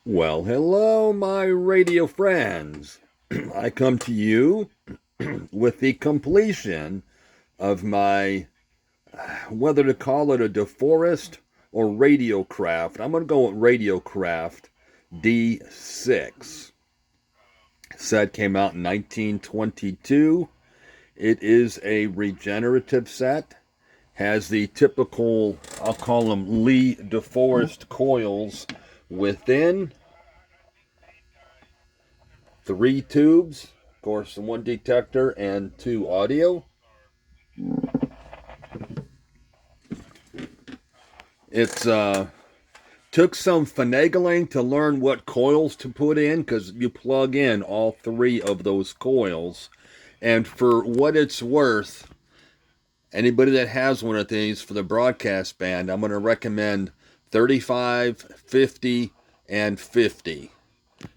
Well, hello, my radio friends. I come to you with the completion of my, whether to call it a DeForest or Radiocraft. I'm going to go with Radiocraft D-6. Set came out in 1922. It is a regenerative set. Has the typical, I'll call them Lee DeForest coils within. 3 tubes, of course, 1 detector and 2 audio. It's took some finagling to learn what coils to put in, because you plug in all 3 of those coils. And for what it's worth, anybody that has one of these for the broadcast band, I'm going to recommend 35, 50, and 50.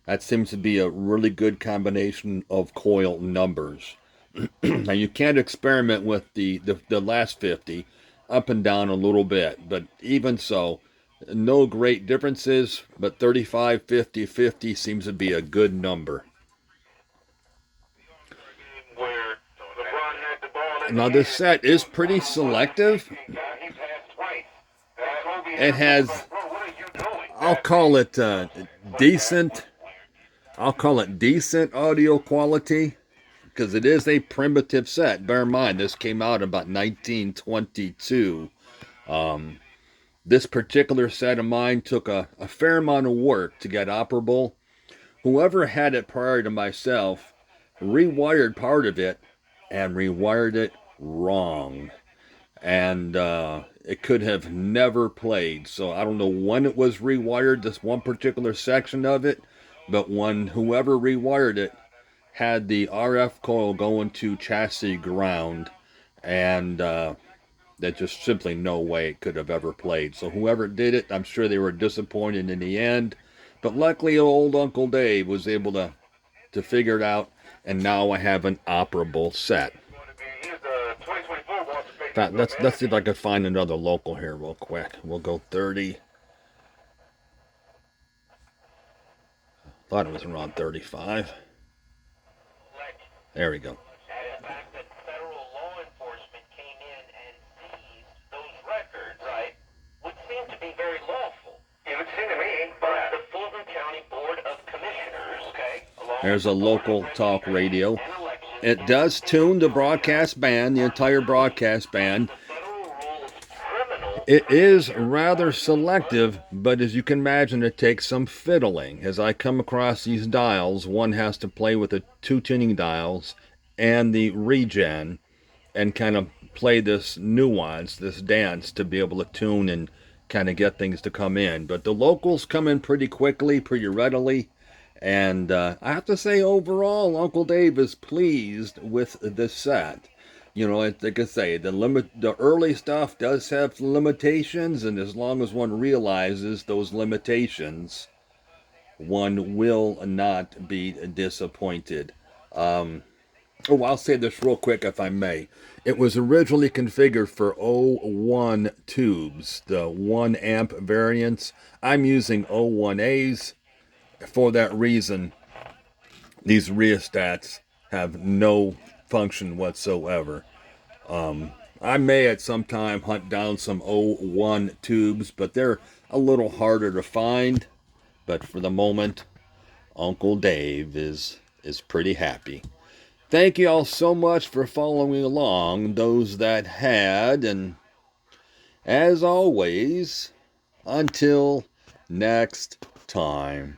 That seems to be a really good combination of coil numbers. Now, you can't experiment with the last 50 up and down a little bit, but even so, no great differences, but 35, 50, 50 seems to be a good number. Now, this set is pretty selective. It has, I'll call it decent audio quality, because it is a primitive set. Bear in mind, this came out about 1922. This particular set of mine took a fair amount of work to get operable. Whoever had it prior to myself rewired part of it and rewired it wrong. And it could have never played. So I don't know when it was rewired, this one particular section of it, but when whoever rewired it had the RF coil going to chassis ground, and there's just simply no way it could have ever played. So whoever did it, I'm sure they were disappointed in the end. But luckily, old Uncle Dave was able to figure it out, and now I have an operable set. In fact, let's see if I can find another local here real quick. We'll go 30. Thought it was around 35. There we go. There's a local talk radio. It does tune the broadcast band, the entire broadcast band. It is rather selective, but as you can imagine, it takes some fiddling. As I come across these dials, one has to play with the 2 tuning dials and the regen and kind of play this nuance, this dance, to be able to tune and kind of get things to come in. But the locals come in pretty quickly, pretty readily. And I have to say, overall, Uncle Dave is pleased with this set. You know, like I say, the early stuff does have limitations, and as long as one realizes those limitations, one will not be disappointed. I'll say this real quick, if I may. It was originally configured for 01 tubes, the 1 amp variants. I'm using 01As. For that reason, these rheostats have no function whatsoever. I may at some time hunt down some 01 tubes, but they're a little harder to find. But for the moment, Uncle Dave is pretty happy. Thank you all so much for following along, those that had, and as always, until next time.